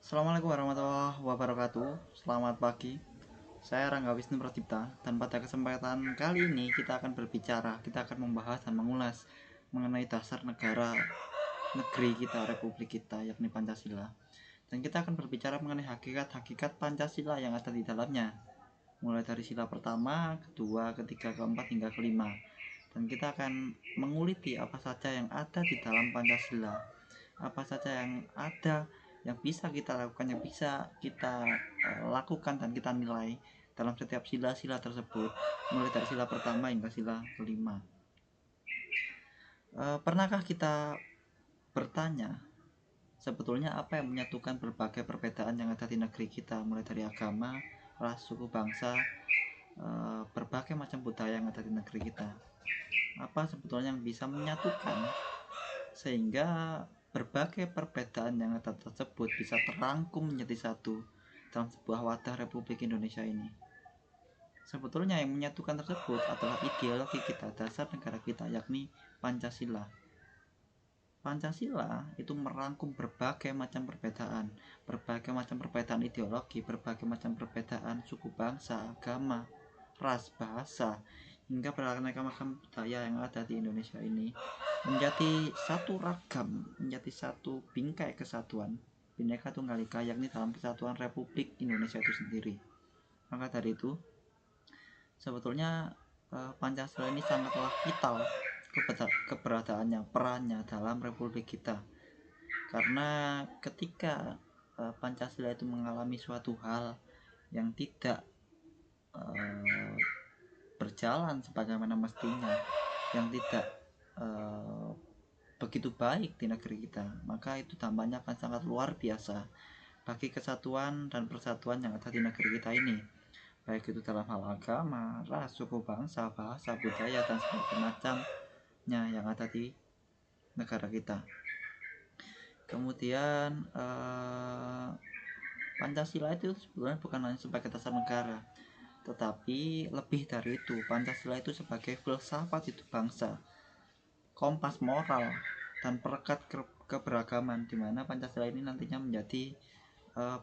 Assalamualaikum warahmatullahi wabarakatuh. Selamat pagi. Saya Rangga Wisnu Pratipta dan pada kesempatan kali ini kita akan membahas dan mengulas mengenai dasar negara negeri kita, republik kita, yakni Pancasila. Dan kita akan berbicara mengenai hakikat-hakikat Pancasila yang ada di dalamnya. Mulai dari sila pertama, kedua, ketiga, keempat hingga kelima. Dan kita akan menguliti apa saja yang ada di dalam Pancasila. Apa saja yang ada yang bisa kita lakukan, yang bisa kita lakukan dan kita nilai dalam setiap sila-sila tersebut, mulai dari sila pertama hingga sila kelima. Pernahkah kita bertanya sebetulnya apa yang menyatukan berbagai perbedaan yang ada di negeri kita, mulai dari agama, ras, suku, bangsa, berbagai macam budaya yang ada di negeri kita? Apa sebetulnya yang bisa menyatukan sehingga berbagai perbedaan yang ada tersebut bisa terangkum menjadi satu dalam sebuah wadah Republik Indonesia ini? Sebetulnya yang menyatukan tersebut adalah ideologi kita, dasar negara kita, yakni Pancasila. Pancasila itu merangkum berbagai macam perbedaan ideologi, berbagai macam perbedaan suku bangsa, agama, ras, bahasa, hingga beraneka macam budaya yang ada di Indonesia ini menjadi satu ragam, menjadi satu bingkai kesatuan Bhinneka Tunggal Ika, yakni dalam kesatuan Republik Indonesia itu sendiri. Maka dari itu sebetulnya Pancasila ini sangatlah vital keberadaannya, perannya dalam republik kita. Karena ketika Pancasila itu mengalami suatu hal yang tidak berjalan sebagaimana mestinya, yang tidak begitu baik di negeri kita, maka itu dampaknya akan sangat luar biasa bagi kesatuan dan persatuan yang ada di negeri kita ini, baik itu dalam hal agama, ras, suku, bangsa, bahasa, budaya, dan sebagainya macamnya yang ada di negara kita. Kemudian Pancasila itu sebenarnya bukan hanya sebagai dasar negara, tetapi lebih dari itu. Pancasila itu sebagai filsafat hidup bangsa, kompas moral, dan perekat keberagaman, di mana Pancasila ini nantinya menjadi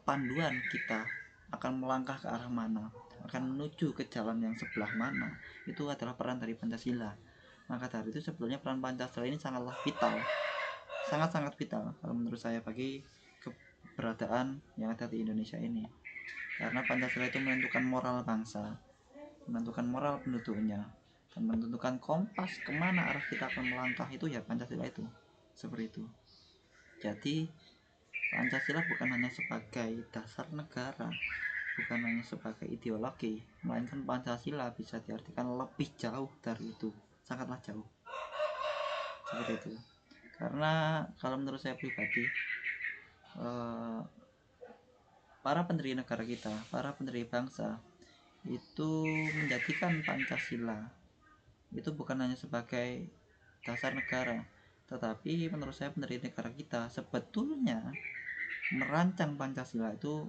panduan kita akan melangkah ke arah mana, akan menuju ke jalan yang sebelah mana. Itu adalah peran dari Pancasila. Maka dari itu sebetulnya peran Pancasila ini sangatlah vital, sangat-sangat vital kalau menurut saya bagi keberadaan yang ada di Indonesia ini. Karena Pancasila itu menentukan moral bangsa, menentukan moral penduduknya, dan menentukan kompas kemana arah kita akan melangkah. Itu ya Pancasila itu seperti itu. Jadi Pancasila bukan hanya sebagai dasar negara, bukan hanya sebagai ideologi, melainkan Pancasila bisa diartikan lebih jauh dari itu, sangatlah jauh seperti itu. Karena kalau menurut saya pribadi, para pendiri negara kita, para pendiri bangsa itu menjadikan Pancasila itu bukan hanya sebagai dasar negara, tetapi menurut saya pendiri negara kita sebetulnya merancang Pancasila itu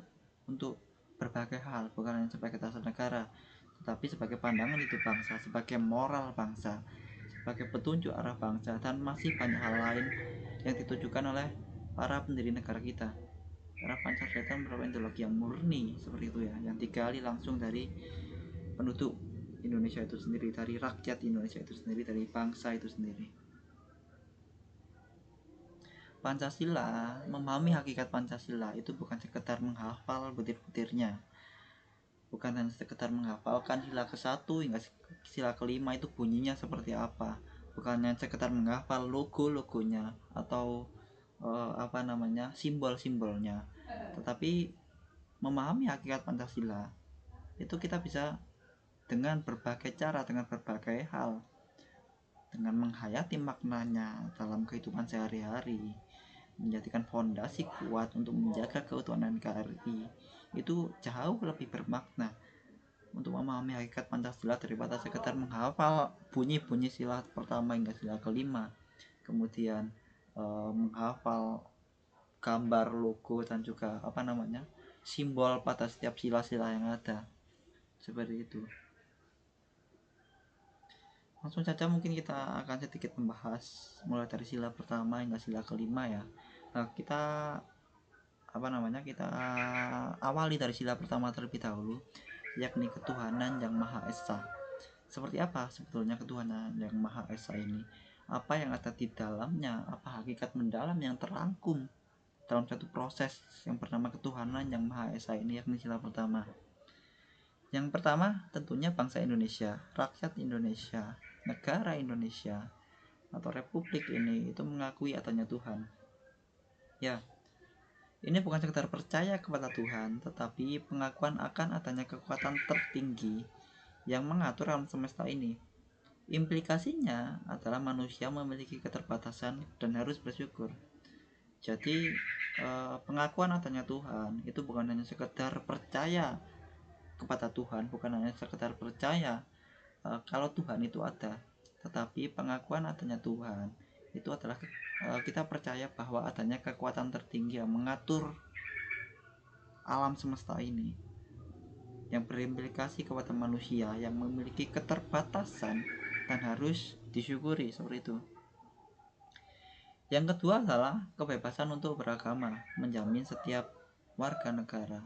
untuk berbagai hal, bukan hanya sebagai dasar negara, tetapi sebagai pandangan hidup bangsa, sebagai moral bangsa, sebagai petunjuk arah bangsa, dan masih banyak hal lain yang ditujukan oleh para pendiri negara kita. Karena Pancasila itu merupakan ideologi yang murni seperti itu ya, yang digali langsung dari penduduk Indonesia itu sendiri, dari rakyat Indonesia itu sendiri, dari bangsa itu sendiri. Pancasila, memahami hakikat Pancasila itu bukan sekedar menghafal butir-butirnya, bukan hanya sekedar menghafalkan sila ke-1 hingga sila ke-5 itu bunyinya seperti apa, bukan hanya sekedar menghafal logo-logonya atau simbol-simbolnya, tetapi memahami hakikat Pancasila itu kita bisa dengan berbagai cara, dengan berbagai hal, dengan menghayati maknanya dalam kehidupan sehari-hari, menjadikan fondasi kuat untuk menjaga keutuhan NKRI. Itu jauh lebih bermakna untuk memahami hakikat Pancasila daripada sekedar menghafal bunyi-bunyi sila pertama hingga sila kelima, kemudian menghafal gambar, logo, dan juga simbol pada setiap sila-sila yang ada seperti itu. Langsung saja mungkin kita akan sedikit membahas mulai dari sila pertama hingga sila kelima ya. Nah, kita kita awali dari sila pertama terlebih dahulu, yakni ketuhanan yang Maha Esa. Seperti apa sebetulnya ketuhanan yang Maha Esa ini? Apa yang ada di dalamnya? Apa hakikat mendalam yang terangkum dalam satu proses yang bernama ketuhanan yang Maha Esa ini, yakni sila pertama. Yang pertama tentunya bangsa Indonesia, rakyat Indonesia, negara Indonesia atau republik ini itu mengakui adanya Tuhan. Ya, ini bukan sekedar percaya kepada Tuhan, tetapi pengakuan akan adanya kekuatan tertinggi yang mengatur alam semesta ini. Implikasinya adalah manusia memiliki keterbatasan dan harus bersyukur. Jadi pengakuan adanya Tuhan itu bukan hanya sekedar percaya kepada Tuhan, bukan hanya sekedar percaya kalau Tuhan itu ada, tetapi pengakuan adanya Tuhan itu adalah kita percaya bahwa adanya kekuatan tertinggi yang mengatur alam semesta ini, yang berimplikasi kepada manusia yang memiliki keterbatasan dan harus disyukuri seperti itu. Yang kedua adalah kebebasan untuk beragama, menjamin setiap warga negara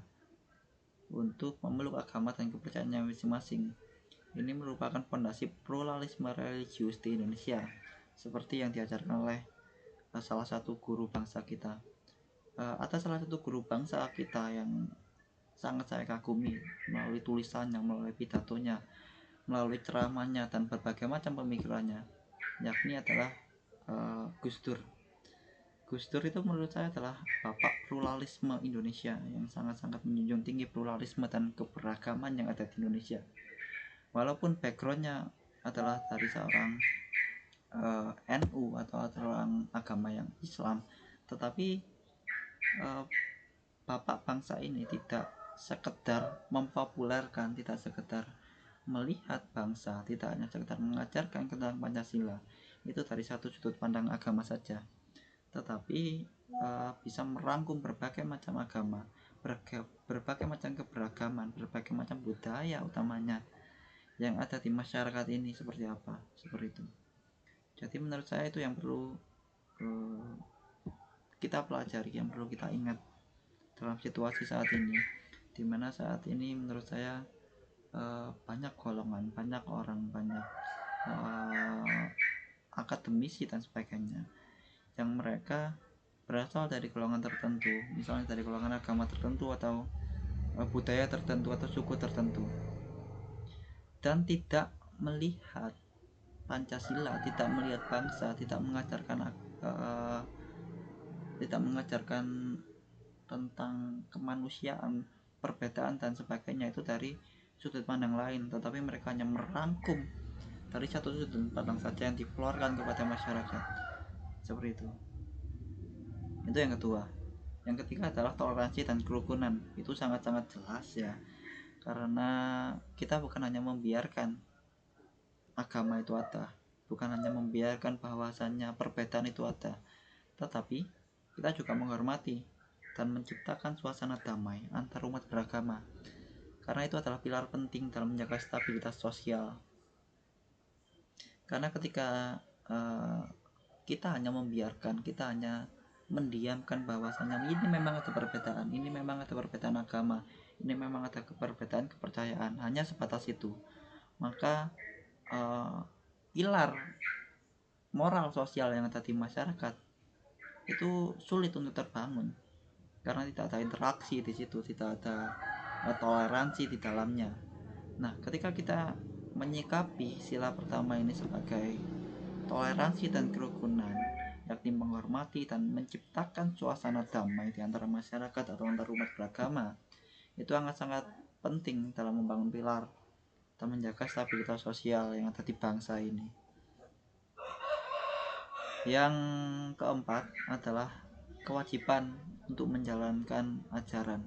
untuk memeluk agama dan kepercayaannya masing-masing. Ini merupakan fondasi pluralisme religius di Indonesia, seperti yang diajarkan oleh salah satu guru bangsa kita. Ada salah satu guru bangsa kita yang sangat saya kagumi melalui tulisannya, melalui pidatonya, melalui ceramahnya dan berbagai macam pemikirannya, yakni adalah Gus Dur. Gus Dur itu menurut saya adalah bapak pluralisme Indonesia yang sangat-sangat menjunjung tinggi pluralisme dan keberagaman yang ada di Indonesia. Walaupun backgroundnya adalah dari seorang NU atau seorang agama yang Islam, tetapi bapak bangsa ini tidak sekedar mempopulerkan, tidak sekedar melihat bangsa, tidak hanya sekedar mengajarkan tentang Pancasila itu dari satu sudut pandang agama saja, tetapi bisa merangkum berbagai macam agama, berbagai macam keberagaman, berbagai macam budaya utamanya yang ada di masyarakat ini seperti apa, seperti itu. Jadi menurut saya itu yang perlu kita pelajari, yang perlu kita ingat dalam situasi saat ini, dimana saat ini menurut saya banyak golongan, banyak orang, banyak akademisi dan sebagainya yang mereka berasal dari golongan tertentu, misalnya dari golongan agama tertentu atau budaya tertentu atau suku tertentu, dan tidak melihat Pancasila, tidak melihat bangsa, tidak mengajarkan tentang kemanusiaan, perbedaan dan sebagainya itu dari sudut pandang lain, tetapi mereka hanya merangkum dari satu sudut pandang saja yang dikeluarkan kepada masyarakat, seperti itu. Itu yang kedua. Yang ketiga adalah toleransi dan kerukunan. Itu sangat-sangat jelas ya, karena kita bukan hanya membiarkan agama itu ada, bukan hanya membiarkan bahwasannya perbedaan itu ada, tetapi kita juga menghormati dan menciptakan suasana damai antar umat beragama, karena itu adalah pilar penting dalam menjaga stabilitas sosial. Karena ketika kita hanya membiarkan, kita hanya mendiamkan bahwasanya ini memang ada perbedaan, ini memang ada perbedaan agama, ini memang ada perbedaan kepercayaan, hanya sebatas itu, maka pilar moral sosial yang ada di masyarakat itu sulit untuk terbangun, karena tidak ada interaksi di situ, tidak ada toleransi di dalamnya. Nah, ketika kita menyikapi sila pertama ini sebagai toleransi dan kerukunan, yakni menghormati dan menciptakan suasana damai di antara masyarakat atau antar umat beragama, itu sangat-sangat penting dalam membangun pilar dan menjaga stabilitas sosial yang ada di bangsa ini. Yang keempat adalah kewajiban untuk menjalankan ajaran.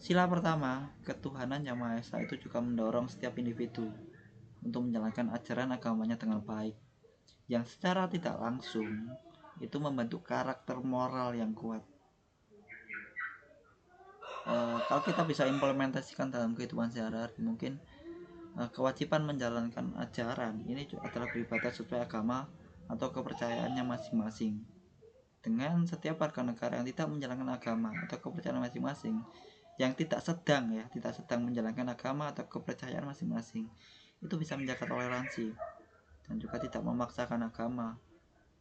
Sila pertama, ketuhanan yang Maha Esa itu juga mendorong setiap individu untuk menjalankan ajaran agamanya dengan baik, yang secara tidak langsung itu membentuk karakter moral yang kuat. Kalau kita bisa implementasikan dalam kehidupan sehari-hari, mungkin kewajiban menjalankan ajaran ini adalah beribadah sesuai agama atau kepercayaannya masing-masing. dengan setiap warga negara yang tidak menjalankan agama atau kepercayaan masing-masing, yang tidak sedang menjalankan agama atau kepercayaan masing-masing, itu bisa menjaga toleransi dan juga tidak memaksakan agama,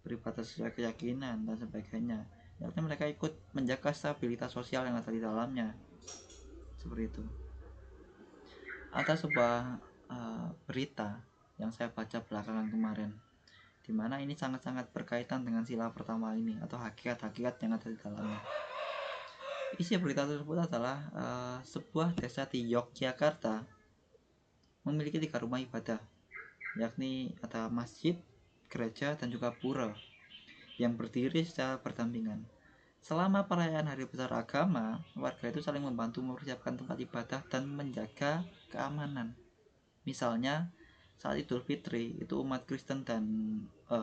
beribadah sesuai keyakinan dan sebagainya. Artinya mereka ikut menjaga stabilitas sosial yang ada di dalamnya, seperti itu. Ada sebuah berita yang saya baca belakangan kemarin, dimana ini sangat-sangat berkaitan dengan sila pertama ini atau hakikat-hakikat yang ada di dalamnya. Isi berita tersebut adalah sebuah desa di Yogyakarta memiliki 3 rumah ibadah, yakni ada masjid, gereja, dan juga pura yang berdiri secara berdampingan. Selama perayaan hari besar agama, warga itu saling membantu mempersiapkan tempat ibadah dan menjaga keamanan. Misalnya saat Idul Fitri itu umat Kristen dan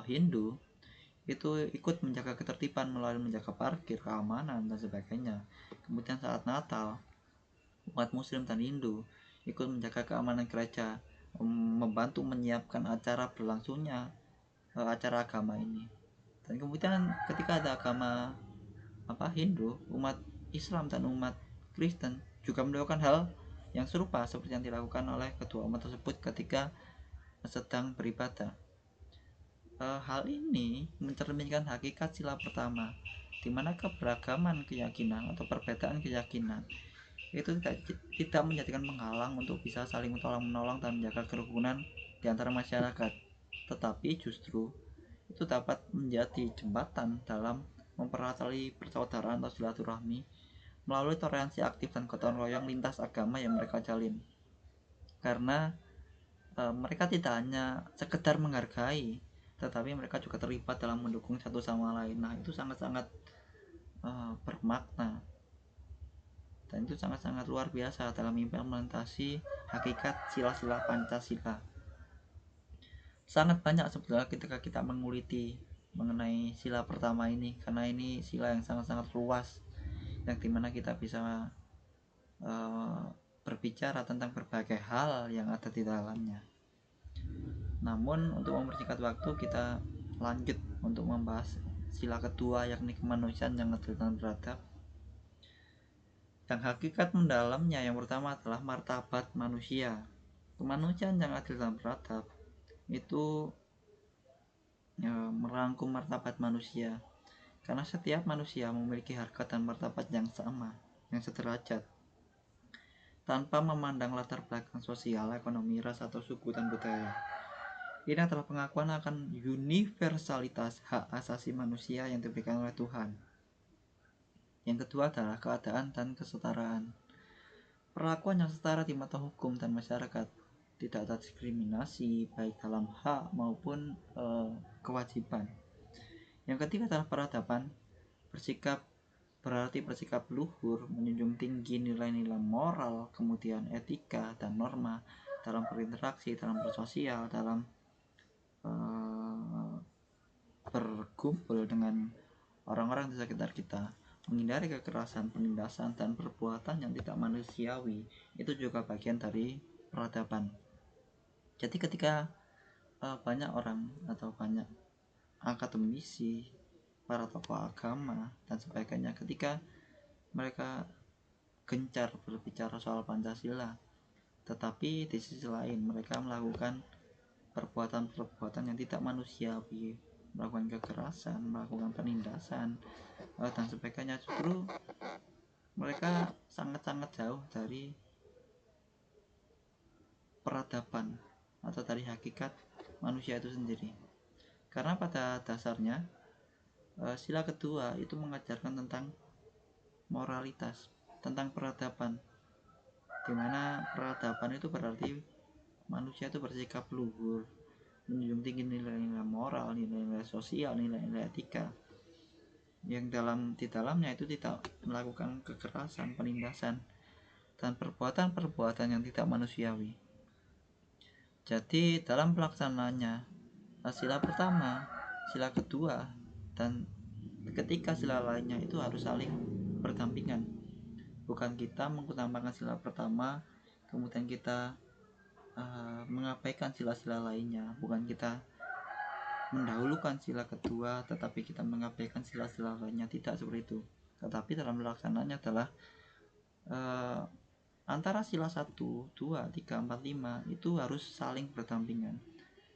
Hindu itu ikut menjaga ketertiban melalui menjaga parkir, keamanan, dan sebagainya. Kemudian saat Natal, umat Muslim dan Hindu ikut menjaga keamanan gereja, membantu menyiapkan acara berlangsungnya acara agama ini. Dan kemudian ketika ada agama Hindu, umat Islam dan umat Kristen juga melakukan hal yang serupa seperti yang dilakukan oleh kedua umat tersebut ketika sedang beribadah. Hal ini mencerminkan hakikat sila pertama, di mana keberagaman keyakinan atau perbedaan keyakinan itu tidak menjadikan penghalang untuk bisa saling tolong-menolong dan menjaga kerukunan di antara masyarakat, tetapi justru itu dapat menjadi jembatan dalam mempererat tali persaudaraan atau silaturahmi melalui toleransi aktif dan gotong royong lintas agama yang mereka jalin. Karena mereka tidak hanya sekedar menghargai, tetapi mereka juga terlibat dalam mendukung satu sama lain. Nah, itu sangat-sangat bermakna dan itu sangat-sangat luar biasa dalam implementasi hakikat sila-sila Pancasila. Sangat banyak sebetulnya ketika kita menguliti mengenai sila pertama ini, karena ini sila yang sangat-sangat luas, yang dimana kita bisa berbicara tentang berbagai hal yang ada di dalamnya. Namun untuk mempersingkat waktu, kita lanjut untuk membahas sila kedua, yakni kemanusiaan yang adil dan beradab. Yang hakikat mendalamnya yang pertama adalah martabat manusia. Kemanusiaan yang adil dan beradab itu merangkum martabat manusia, karena setiap manusia memiliki harkat dan martabat yang sama, yang sederajat, tanpa memandang latar belakang sosial, ekonomi, ras, atau suku dan budaya. Ini adalah pengakuan akan universalitas hak asasi manusia yang diberikan oleh Tuhan. Yang kedua adalah keadaan dan kesetaraan. Perlakuan yang setara di mata hukum dan masyarakat, tidak ada diskriminasi baik dalam hak maupun kewajiban. Yang ketiga adalah peradaban. Berarti bersikap luhur, menjunjung tinggi nilai-nilai moral, kemudian etika dan norma dalam berinteraksi, dalam bersosial, dalam berkumpul dengan orang-orang di sekitar kita, menghindari kekerasan, penindasan, dan perbuatan yang tidak manusiawi. Itu juga bagian dari peradaban. Jadi ketika banyak orang atau banyak akademisi, para tokoh agama dan sebagainya, ketika mereka gencar berbicara soal Pancasila, tetapi di sisi lain mereka melakukan perbuatan-perbuatan yang tidak manusiawi, melakukan kekerasan, melakukan penindasan dan sebagainya, justru mereka sangat-sangat jauh dari peradaban atau dari hakikat manusia itu sendiri. Karena pada dasarnya sila kedua itu mengajarkan tentang moralitas, tentang peradaban, dimana peradaban itu berarti manusia itu bersikap luhur, menjunjung tinggi nilai-nilai moral, nilai-nilai sosial, nilai-nilai etika, yang di dalamnya itu tidak melakukan kekerasan, penindasan, dan perbuatan-perbuatan yang tidak manusiawi. Jadi dalam pelaksanaannya, sila pertama, sila kedua, dan ketika sila lainnya itu harus saling berdampingan. Bukan kita mengutamakan sila pertama kemudian kita mengabaikan sila-sila lainnya, bukan kita mendahulukan sila kedua tetapi kita mengabaikan sila-sila lainnya, tidak seperti itu. Tetapi dalam melaksanakannya adalah antara sila 1, 2, 3, 4, 5 itu harus saling berdampingan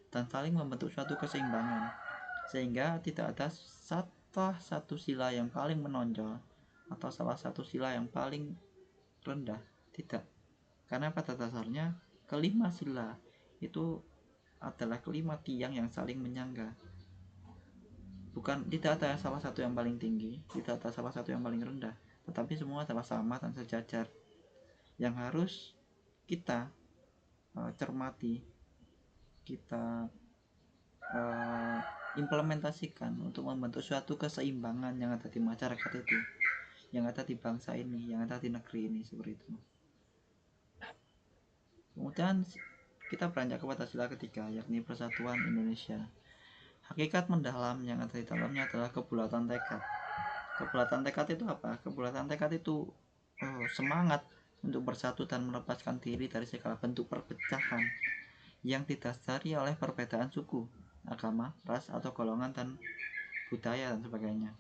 dan saling membentuk suatu keseimbangan, sehingga tidak ada salah satu sila yang paling menonjol atau salah satu sila yang paling rendah, tidak. Karena pada dasarnya kelima sila itu adalah kelima tiang yang saling menyangga. Tidak ada salah satu yang paling tinggi, tidak ada salah satu yang paling rendah, tetapi semua adalah sama dan sejajar. Yang harus kita cermati, kita implementasikan untuk membentuk suatu keseimbangan yang ada di masyarakat itu, yang ada di bangsa ini, yang ada di negeri ini, seperti itu. Kemudian kita beranjak kepada sila ketiga, yakni persatuan Indonesia. Hakikat mendalam yang ada di dalamnya adalah kebulatan tekad. Kebulatan tekad itu apa? Kebulatan tekad itu semangat untuk bersatu dan melepaskan diri dari segala bentuk perpecahan yang didasari oleh perbedaan suku, agama, ras atau golongan dan budaya dan sebagainya.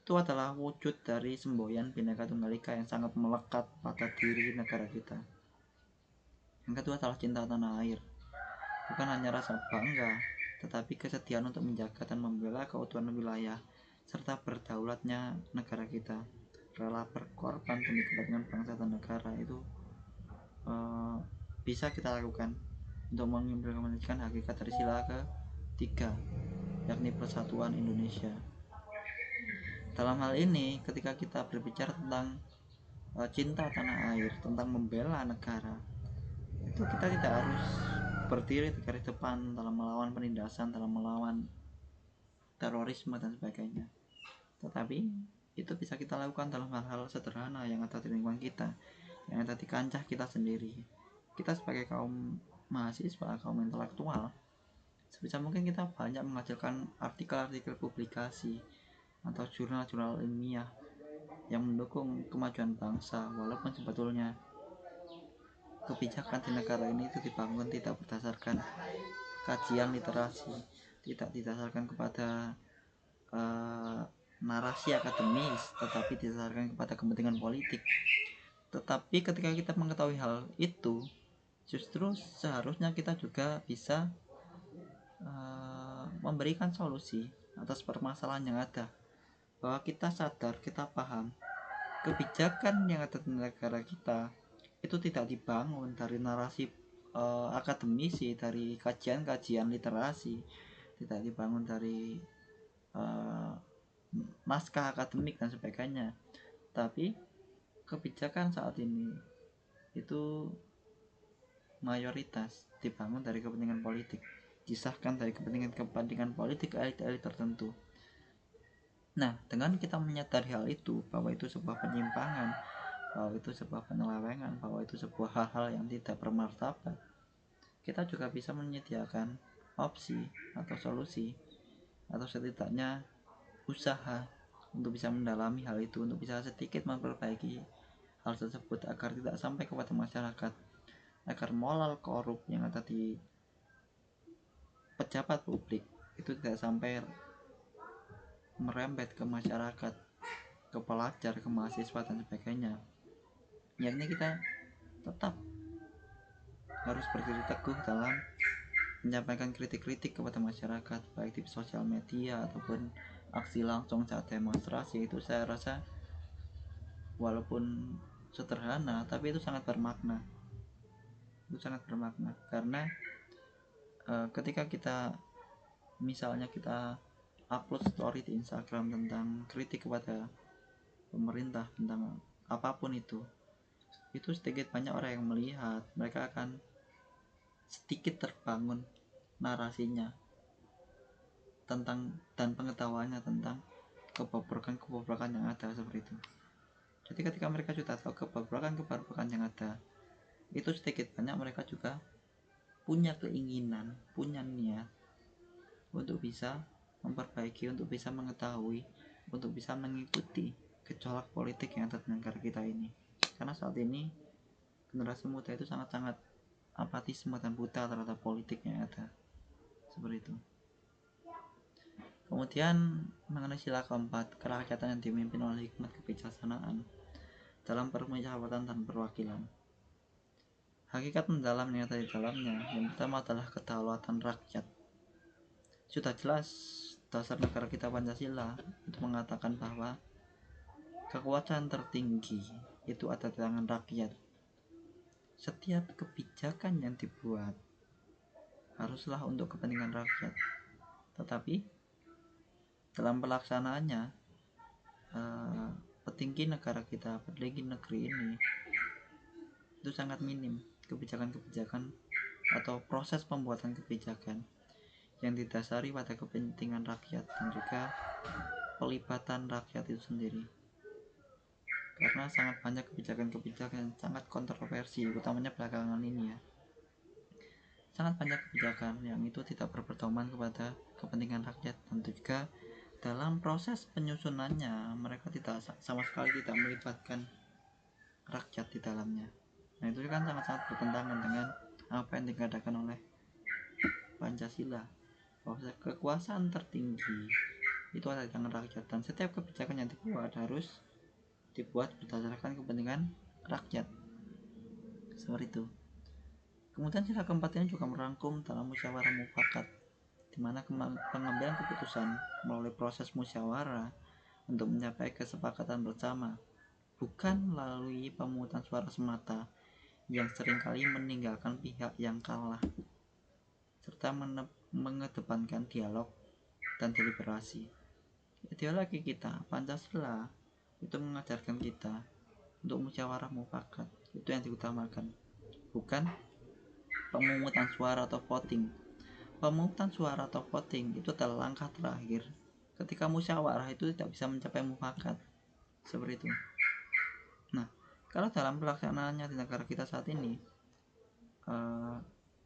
Itu adalah wujud dari semboyan Bhinneka Tunggal Ika yang sangat melekat pada diri negara kita. Yang kedua adalah cinta tanah air. Bukan hanya rasa bangga, tetapi kesediaan untuk menjaga dan membela keutuhan wilayah serta berdaulatnya negara kita. Rela berkorban demi kepentingan bangsa dan negara itu bisa kita lakukan untuk mengimplementasikan hakikat dari sila ketiga, yakni persatuan Indonesia. Dalam hal ini, ketika kita berbicara tentang cinta tanah air, tentang membela negara, itu kita tidak harus berdiri di garis depan dalam melawan penindasan, dalam melawan terorisme dan sebagainya. Tetapi itu bisa kita lakukan dalam hal-hal sederhana yang ada di lingkungan kita, yang ada di kancah kita sendiri. Kita sebagai kaum mahasiswa, kaum intelektual, sebisa mungkin kita banyak menghasilkan artikel-artikel publikasi atau jurnal-jurnal ilmiah yang mendukung kemajuan bangsa, walaupun sebetulnya kebijakan di negara ini itu dibangun tidak berdasarkan kajian literasi, tidak didasarkan kepada narasi akademis, tetapi didasarkan kepada kepentingan politik. Tetapi ketika kita mengetahui hal itu, justru seharusnya kita juga bisa memberikan solusi atas permasalahan yang ada, bahwa kita sadar, kita paham kebijakan yang ada di negara kita itu tidak dibangun dari narasi akademisi, dari kajian-kajian literasi, tidak dibangun dari naskah akademik dan sebagainya, tapi kebijakan saat ini itu mayoritas dibangun dari kepentingan politik, disahkan dari kepentingan politik elit-elit tertentu. Nah, dengan kita menyadari hal itu, bahwa itu sebuah penyimpangan, bahwa itu sebuah penyelewengan, bahwa itu sebuah hal-hal yang tidak bermartabat, kita juga bisa menyediakan opsi atau solusi, atau setidaknya usaha untuk bisa mendalami hal itu, untuk bisa sedikit memperbaiki hal tersebut agar tidak sampai kepada masyarakat, agar moral korup yang ada di pejabat publik itu tidak sampai merembet ke masyarakat, ke pelajar, ke mahasiswa dan sebagainya. Yakni kita tetap harus berdiri teguh dalam menyampaikan kritik-kritik kepada masyarakat, baik di sosial media ataupun aksi langsung saat demonstrasi. Itu saya rasa walaupun sederhana, tapi itu sangat bermakna. Itu sangat bermakna karena ketika kita misalnya kita upload story di Instagram tentang kritik kepada pemerintah, tentang apapun itu sedikit banyak orang yang melihat, mereka akan sedikit terbangun narasinya tentang dan pengetahuannya tentang kebobrokan yang ada seperti itu. Jadi ketika mereka sudah tahu kebobrokan yang ada, itu sedikit banyak mereka juga punya keinginan, punya niat untuk bisa memperbaiki, untuk bisa mengetahui, untuk bisa mengikuti gejolak politik yang ada di negara kita ini. Karena saat ini generasi muda itu sangat-sangat apatisme dan buta terhadap politik yang ada, seperti itu. Kemudian mengenai sila keempat, kerakyatan yang dipimpin oleh hikmat kebijaksanaan dalam permusyawaratan dan perwakilan. Hakikat mendalam yang ada di dalamnya, yang pertama adalah kedaulatan rakyat. Sudah jelas dasar negara kita Pancasila itu mengatakan bahwa kekuasaan tertinggi itu ada di tangan rakyat. Setiap kebijakan yang dibuat haruslah untuk kepentingan rakyat, tetapi dalam pelaksanaannya petinggi negara kita, petinggi negeri ini itu sangat minim kebijakan-kebijakan atau proses pembuatan kebijakan yang didasari pada kepentingan rakyat dan juga pelibatan rakyat itu sendiri. Karena sangat banyak kebijakan-kebijakan yang sangat kontroversi, utamanya belakangan ini ya. Sangat banyak kebijakan yang itu tidak berpedoman kepada kepentingan rakyat, dan juga dalam proses penyusunannya mereka tidak sama sekali tidak melibatkan rakyat di dalamnya. Nah itu kan sangat-sangat bertentangan dengan apa yang dikatakan oleh Pancasila, bahwa kekuasaan tertinggi itu ada di tangan rakyat, dan setiap kebijakan yang dibuat harus dibuat berdasarkan kepentingan rakyat, seperti itu. Kemudian sila keempat ini juga merangkum dalam musyawarah mufakat, di mana pengambilan keputusan melalui proses musyawarah untuk mencapai kesepakatan bersama, bukan melalui pemungutan suara semata yang seringkali meninggalkan pihak yang kalah, serta mengedepankan dialog dan deliberasi. Ideologi kita, Pancasila, itu mengajarkan kita untuk musyawarah mufakat, itu yang diutamakan, bukan pemungutan suara atau voting. Pemungutan suara atau voting itu adalah langkah terakhir ketika musyawarah itu tidak bisa mencapai mufakat, seperti itu. Nah, kalau dalam pelaksanaannya di negara kita saat ini,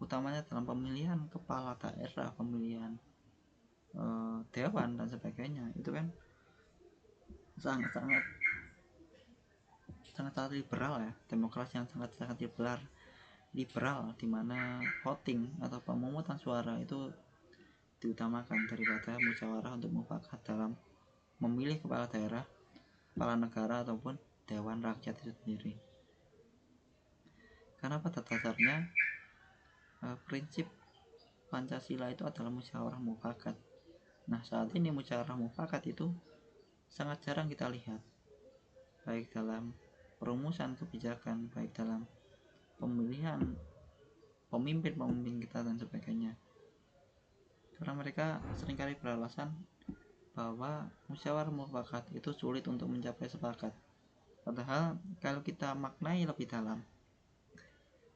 utamanya dalam pemilihan kepala daerah, pemilihan dewan dan sebagainya, itu kan sangat liberal ya, demokrasi yang sangat liberal, di mana voting atau pemungutan suara itu diutamakan daripada musyawarah untuk mufakat dalam memilih kepala daerah, kepala negara ataupun dewan rakyat itu sendiri. Karena pada dasarnya prinsip Pancasila itu adalah musyawarah mufakat. Nah saat ini musyawarah mufakat itu sangat jarang kita lihat, baik dalam perumusan kebijakan, baik dalam pemilihan pemimpin kita dan sebagainya. Karena mereka seringkali beralasan bahwa musyawarah mufakat itu sulit untuk mencapai sepakat. Padahal kalau kita maknai lebih dalam,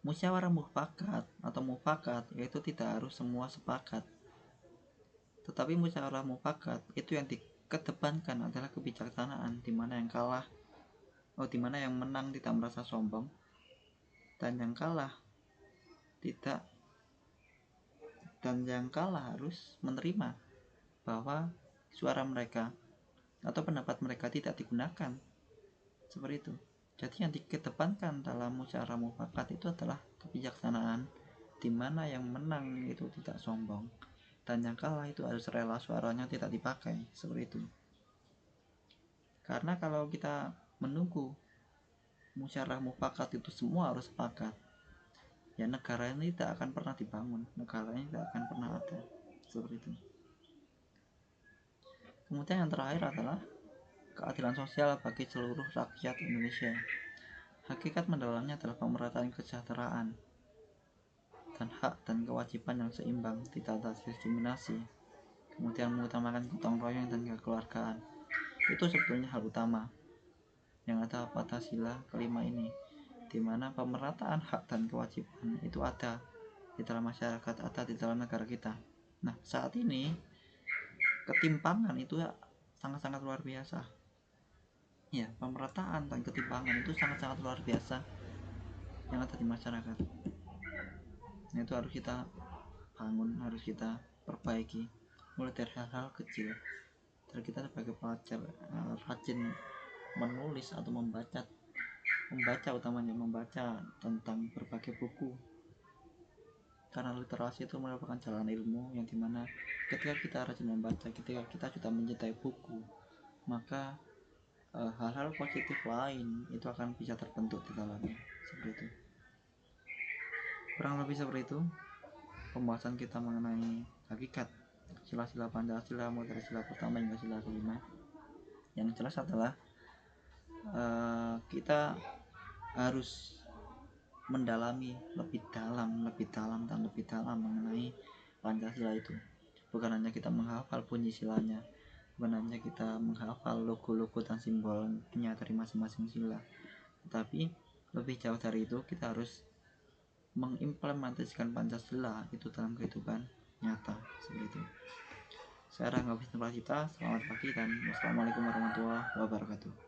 musyawarah mufakat atau mufakat itu tidak harus semua sepakat, tetapi musyawarah mufakat itu yang dikedepankan adalah kebijaksanaan, di mana yang menang tidak merasa sombong, dan yang kalah harus menerima bahwa suara mereka atau pendapat mereka tidak digunakan, seperti itu. Jadi yang dikedepankan dalam musyawarah mufakat itu adalah kebijaksanaan, di mana yang menang itu tidak sombong dan yang kalah itu harus rela suaranya tidak dipakai, seperti itu. Karena kalau kita menunggu musyawarah mufakat itu semua harus sepakat, ya negara ini tidak akan pernah dibangun, negara ini tidak akan pernah ada, seperti itu. Kemudian yang terakhir adalah keadilan sosial bagi seluruh rakyat Indonesia. Hakikat mendalamnya adalah pemerataan kesejahteraan dan hak dan kewajiban yang seimbang, tidak ada diskriminasi. Kemudian mengutamakan gotong royong dan kekeluargaan. Itu sebetulnya hal utama yang ada pada sila kelima ini, di mana pemerataan hak dan kewajiban itu ada di dalam masyarakat, ada di dalam negara kita. Nah saat ini ketimpangan itu sangat-sangat luar biasa ya, pemerataan dan ketimpangan itu sangat-sangat luar biasa yang ada di masyarakat. Nah itu harus kita bangun, harus kita perbaiki mulai dari hal-hal kecil, dari kita sebagai pelajar rajin menulis atau membaca utamanya membaca tentang berbagai buku karena literasi itu merupakan jalan ilmu yang dimana ketika kita rajin membaca, ketika kita sudah mencintai buku, maka hal-hal positif lain itu akan bisa terbentuk di dalamnya. Seperti itu, kurang lebih seperti itu pembahasan kita mengenai hakikat sila-sila Pancasila, mulai dari sila pertama hingga sila kelima. Yang jelas adalah kita harus mendalami lebih dalam mengenai Pancasila itu. Bukan hanya kita menghafal bunyi silanya, bukan hanya kita menghafal logo-logo dan simbolnya dari masing-masing sila, tetapi lebih jauh dari itu kita harus mengimplementasikan Pancasila itu dalam kehidupan nyata. Seperti itu. Saya Rangga Wisnu Prasita, selamat pagi dan wassalamualaikum warahmatullahi wabarakatuh.